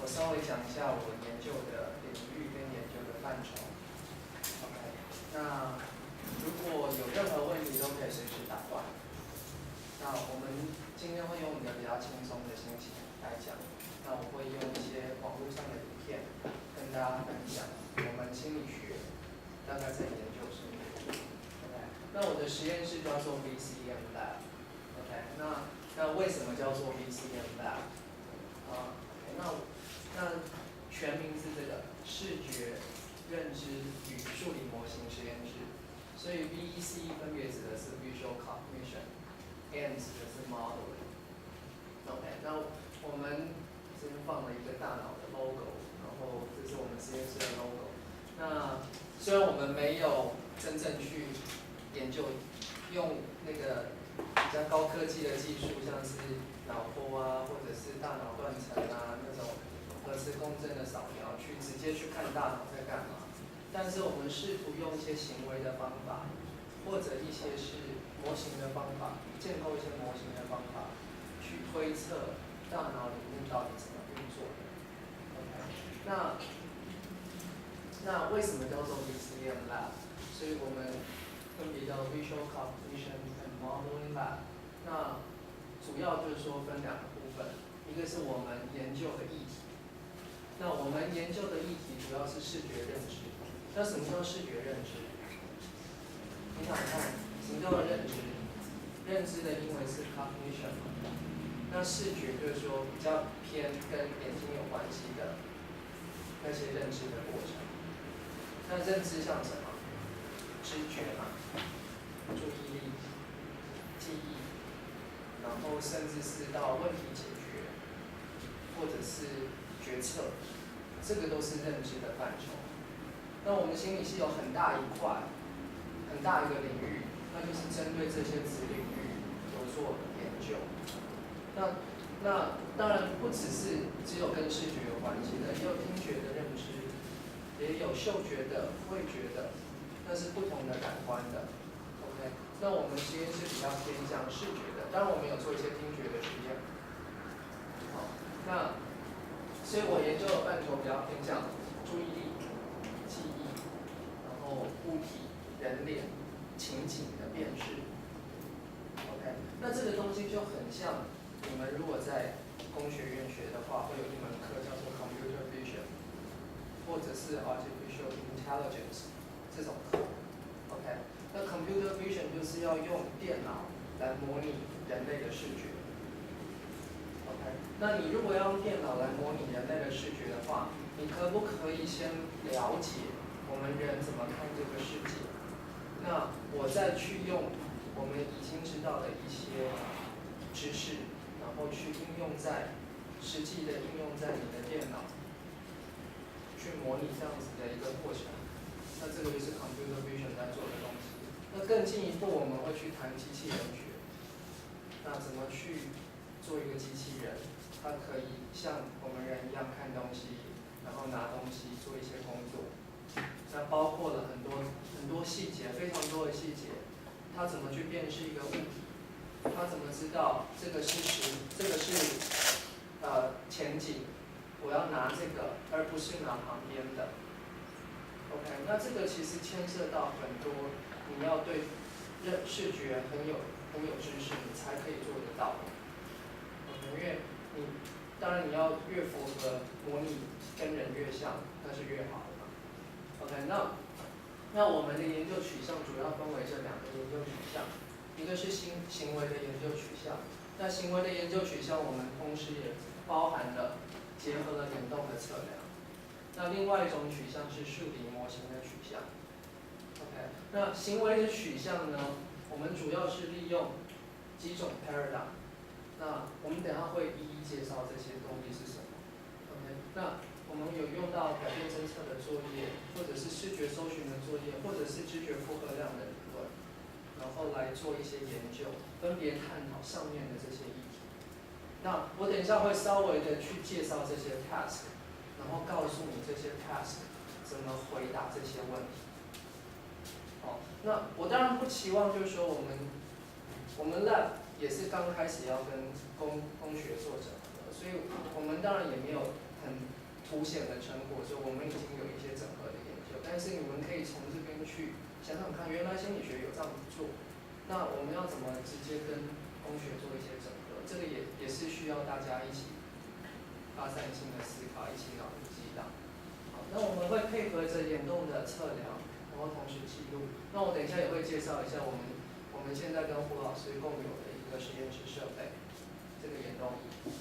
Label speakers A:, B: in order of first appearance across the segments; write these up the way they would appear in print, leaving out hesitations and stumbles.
A: 稍微讲一下我研究的领域跟研究的范畴。OK， 那如果有任何问题都可以随时打断。那我们今天会用一个比较轻松的心情来讲。那我会用一些网络上的影片跟大家分享我们心理学大概在研究什么。OK， 那我的实验室叫做 VCM Lab。OK， 那为什么叫做 VCM Lab？ 那全名是这个视觉认知与数理模型实验室。所以 VEC 分别指的是 Visual Cognition。M 指的是 modeling。OK， 那我们这边放了一个大脑的 logo， 然后这是我们实验室的 logo。那虽然我们没有真正去研究用那个比较高科技的技术，像是脑波啊，或者是大脑断层啊那种核磁共振的扫描，去直接去看大脑在干嘛。但是我们试图用一些行为的方法，或者一些是模型的方法，建构一些模型的方法，去推测大脑里面到底怎么运作的。OK， 那为什么叫做 VCM Lab？ 所以我们分别叫 Visual Cognition and Modeling Lab。那主要就是说分两个部分，一个是我们研究的议题。那我们研究的议题主要是视觉认知。那什么叫视觉认知？你想看什么叫做认知？认知的英文是 cognition 嘛？那视觉就是说比较偏跟眼睛有关系的那些认知的过程。那认知像什么？知觉嘛，注意力、记忆，然后甚至是到问题解决，或者是决策，这个都是认知的范畴。那我们心理系有很大一块、很大一个领域，那就是针对这些子领域有做研究。那当然不只有跟视觉有关系的，也有听觉的认知，也有嗅觉的、味觉的，那是不同的感官的。OK， 那我们实验室比较偏向视觉的，当然我们有做一些听觉的实验。好，那所以我研究的范畴比较偏向注意力、记忆，然后物体、人脸、情景的辨识。OK， 那这个东西就很像你们如果在工学院学的话，会有一门课叫做 Computer Vision， 或者是 Artificial Intelligence 这种课。OK， 那 Computer Vision 就是要用电脑来模拟人类的视觉。OK， 那你如果要用电脑来模拟人类的视觉的话，你可不可以先了解我们人怎么看这个世界？那我再去用我们已经知道的一些知识，然后去实际的应用在你的电脑，去模拟这样子的一个过程。那这个就是 Computer Vision 在做的东西。那更进一步，我们会去谈机器人学。那怎么去做一个机器人？它可以像我们人一样看东西，然后拿东西，做一些工作。那包括了很多细节，非常多的细节。它怎么去辨识一个物体？它怎么知道这个是前景？我要拿这个，而不是拿旁边的。OK， 那这个其实牵涉到很多，你要对视觉很有知识，你才可以做得到。OK， 因为当然你要越符合模拟跟人越像，那是越好的嘛。OK， 那我们的研究取向主要分为这两个研究取向，一个是行为的研究取向。那行为的研究取向，我们同时也包含了结合了联动的测量。那另外一种取向是数理模型的取向。OK， 那行为的取向呢，我们主要是利用几种 paradigm。那我们等一下会一一介绍这些东西是什么。OK， 那我们有用到改变侦测的作业，或者是视觉搜寻的作业，或者是知觉负荷量的理论，然后来做一些研究，分别探讨上面的这些议题。那我等一下会稍微的去介绍这些 task， 然后告诉你这些 task 怎么回答这些问题。好，那我当然不期望就是说我们 lab 也是刚开始要跟工学做整合，所以我们当然也没有很很凸显的成果，说我们已经有一些整合的研究，但是你们可以从这边去想想看，原来心理学有这样子做，那我们要怎么直接跟工学做一些整合？这个也是需要大家一起发散性的思考，一起脑力激荡。好，那我们会配合着眼动的测量，然后同时记录。那我等一下也会介绍一下我们现在跟胡老师共有的一个实验室设备，这个眼动仪。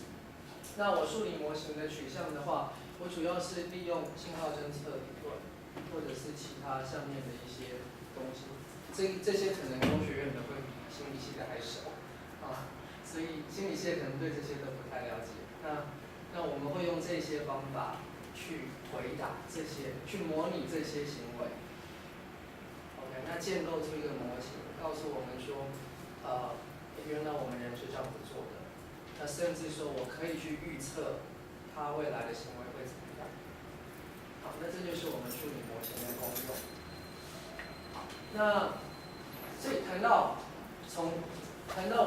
A: 那我数理模型的取向的话，我主要是利用信号侦测理论，或者是其他上面的一些东西。这些可能工学院的会比心理系的还熟啊，所以心理系可能对这些都不太了解。那我们会用这些方法去回答这些，去模拟这些行为。OK， 那建构出一个模型，告诉我们说，原来我们人是这样子做的。那甚至说我可以去预测他未来的行为会怎么样。好，那这就是我们数理模型的功用。好，那所以谈到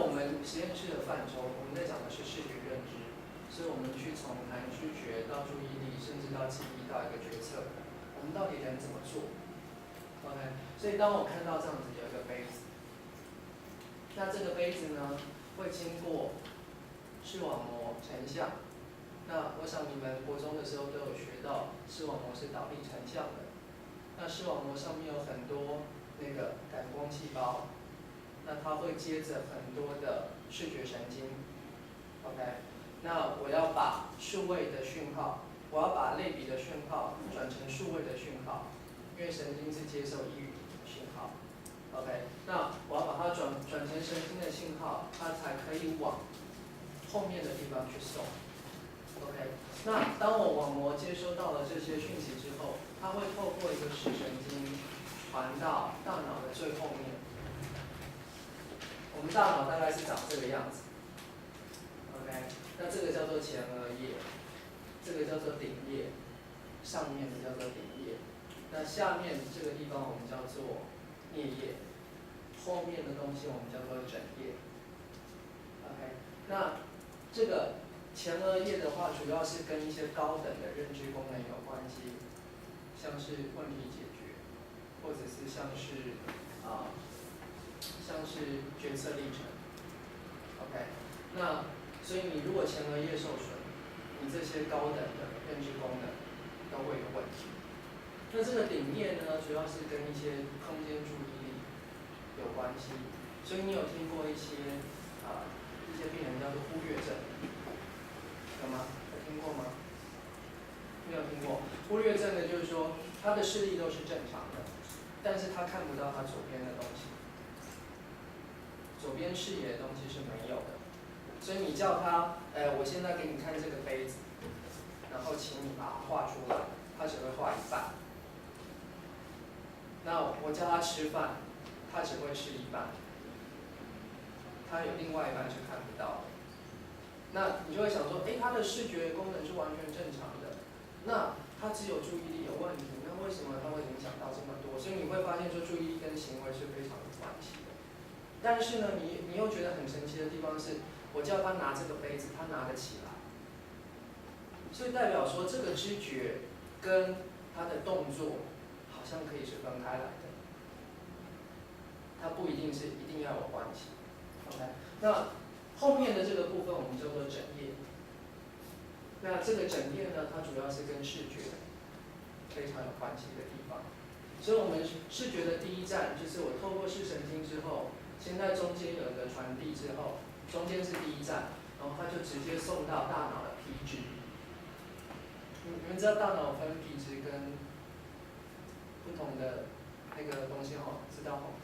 A: 我们实验室的范畴，我们在讲的是视觉认知，所以我们去从谈知觉到注意力，甚至到记忆到一个决策，我们到底人怎么做 ？OK， 所以当我看到这样子有一个杯子，那这个杯子呢会经过视网膜成像。那我想你们国中的时候都有学到，视网膜是倒立成像的。那视网膜上面有很多那个感光细胞，那它会接着很多的视觉神经。OK， 那我要把数位的讯号，我要把类比的讯号转成数位的讯号，因为神经是接受一语讯号。OK， 那我要把它转成神经的信号，它才可以往后面的地方去送。OK， 那当我网膜接收到了这些讯息之后，它会透过一个视神经传到大脑的最后面。我们大脑大概是长这个样子。OK， 那这个叫做前额叶，这个叫做顶叶，上面的叫做顶叶，那下面这个地方我们叫做颞叶，后面的东西我们叫做枕叶。OK， 那这个前额叶的话，主要是跟一些高等的认知功能有关系，像是问题解决，或者是像是决策历程。OK， 那所以你如果前额叶受损，你这些高等的认知功能都会有问题。那这个顶叶呢，主要是跟一些空间注意力有关系，所以你有听过一些病人叫做忽略症，有吗？有听过吗？没有听过。忽略症的就是说，他的视力都是正常的，但是他看不到他左边的东西，左边视野的东西是没有的。所以你叫他，我现在给你看这个杯子，然后请你把它画出来，他只会画一半。那我叫他吃饭，他只会吃一半，他有另外一半是看不到的。那你就会想说，他的视觉功能是完全正常的，那他只有注意力有问题，那为什么他会影响到这么多？所以你会发现说，注意力跟行为是非常有关系的。但是呢，你又觉得很神奇的地方是，我叫他拿这个杯子，他拿得起来，所以代表说这个知觉跟他的动作好像可以是分开来的，它不一定要有关系。OK， 那后面的这个部分我们叫做枕叶。那这个枕叶呢，它主要是跟视觉非常有关系的地方。所以我们视觉的第一站就是我透过视神经之后，先在中间有一个传递之后，中间是第一站，然后它就直接送到大脑的皮质。你们知道大脑分皮质跟不同的那个东西哈，知道哈？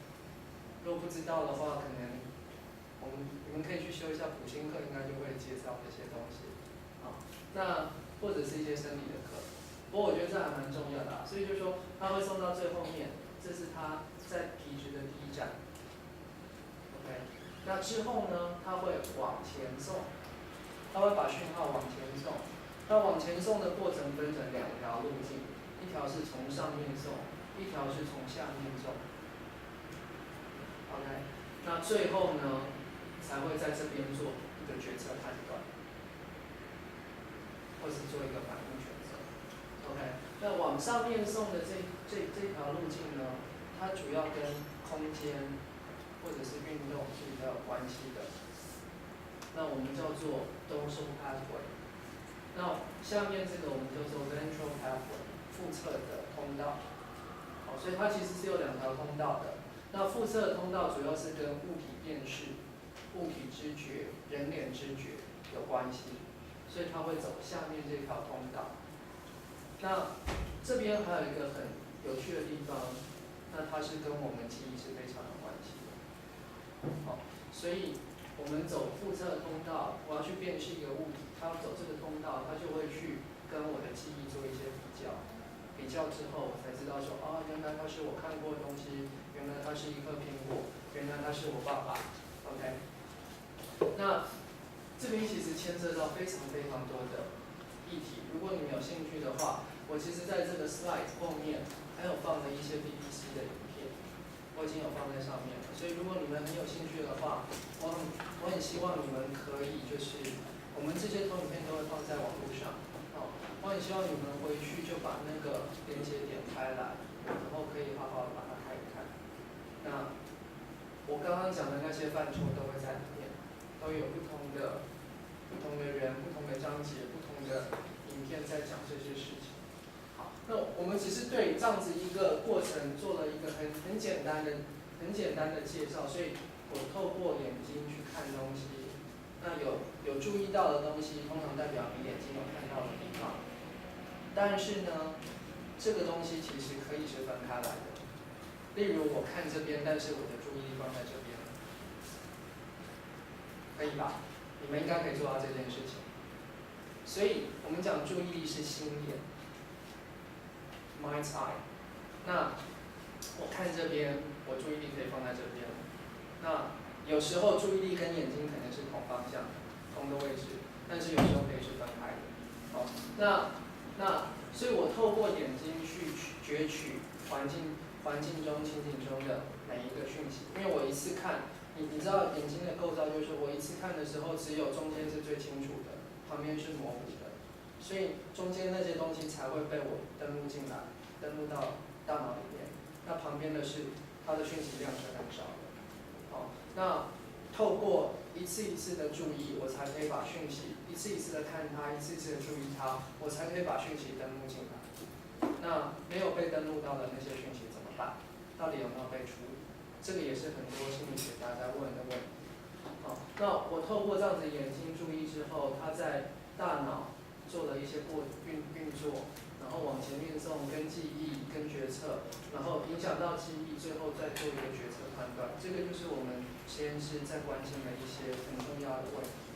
A: 如果不知道的话，可能你们可以去修一下普心课，应该就会介绍这些东西。好，那或者是一些生理的课，不过我觉得这还蛮重要的所以就是说，它会送到最后面，这是它在皮质的第一站。OK， 那之后呢，它会往前送，它会把讯号往前送。那往前送的过程分成两条路径，一条是从上面送，一条是从下面送。OK， 那最后呢，才会在这边做一个决策判断，或是做一个反应。往上面送的这条路径呢，它主要跟空间或者是运动是比较有关系的。那我们叫做 dorsal pathway。那下面这个我们叫做 ventral pathway， 腹侧的通道。好，所以它其实是有2条通道的。那腹侧的通道主要是跟物体辨识、物体知觉、人脸知觉有关系，所以它会走下面这条通道。那这边还有一个很有趣的地方，那它是跟我们记忆是非常有关系的。好，所以我们走腹侧通道，我要去辨识一个物体，它要走这个通道，它就会去跟我的记忆做一些比较。比较之后，我才知道说，哦，原来它是我看过的东西，原来它是一颗苹果，原来它是我爸爸。OK， 那这边其实牵涉到非常非常多的议题。如果你们有兴趣的话，我其实在这个 slide 后面还有放了一些 BBC 的影片，我已经有放在上面了。所以如果你们很有兴趣的话，我很希望你们可以就是我们这些投影片都会放在网络上。我很希望你们回去就把那个链接点开来，然后可以好好把它看一看。那我刚刚讲的那些范畴都会在里面，都有不同的人、不同的章节、不同的影片在讲这些事情。好，那我们只是对这样子一个过程做了一个很简单的介绍，所以我透过眼睛去看东西，那有注意到的东西，通常代表你眼睛有看到的地方。但是呢，这个东西其实可以是分开来的。例如我看这边，但是我的注意力放在这边，可以吧？你们应该可以做到这件事情。所以我们讲注意力是心眼 ，mind's eye。那我看这边，我注意力可以放在这边。那有时候注意力跟眼睛可能是同方向的，同个位置，但是有时候可以是分开的。好，所以我透过眼睛去攫取环境中情景中的每一个讯息，因为我一次看，你知道眼睛的构造就是我一次看的时候，只有中间是最清楚的，旁边是模糊的，所以中间那些东西才会被我登录进来，登录到大脑里面。那旁边的是它的讯息量是很少的。好，那透过一次一次的注意，我才可以把讯息一次一次的看它，一次一次的注意它，我才可以把讯息登录进来。那没有被登录到的那些讯息怎么办？到底有没有被处理？这个也是很多心理学家在问的问题。好，那我透过这样子眼睛注意之后，它在大脑做了一些运作，然后往前运送，跟记忆、跟决策，然后影响到记忆，最后再做一个决策判断。这个就是我们实验室在关心的一些很重要的问题。